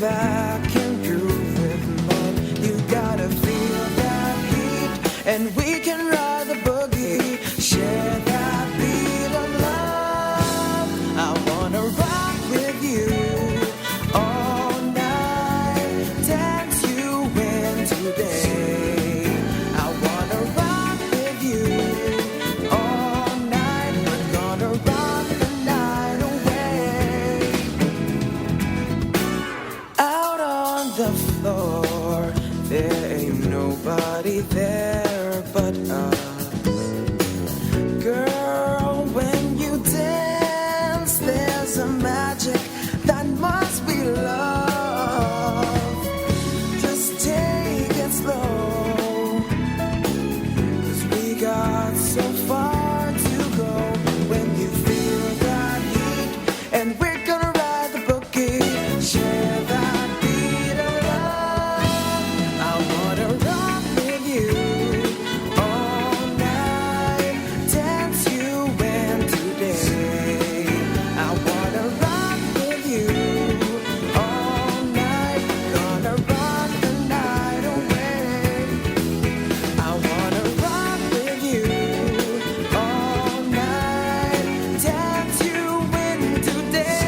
that can prove it, but you gotta feel that heat, and we can ride the boogie, share that beat of love. I wanna rock with you all night, dance you in today. I wanna rock with you all night, we're gonna rock the night away. Out on the floor, there ain't nobody there but us. Girl, when you dance, there's a magic that must be love. Just take it slow, 'cause we got so far to go. When you feel that heat, and we're gonna ride the boogie, share that beat of love. I wanna rock with you all night, dance you in today. I wanna rock with you all night, gonna rock the night away. I wanna rock with you all night, dance you in today.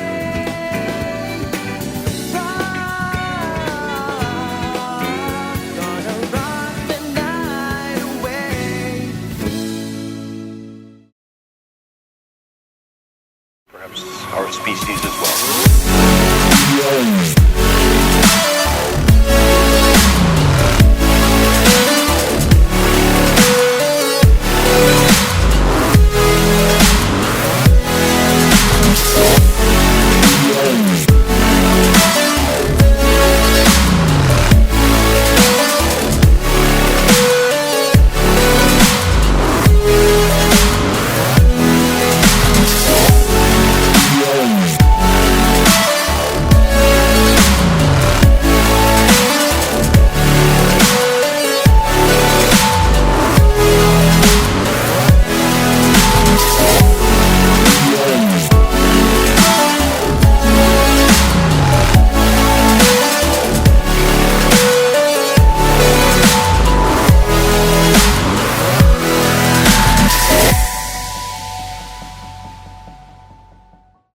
Gonna rock the night away. Perhaps our species as well.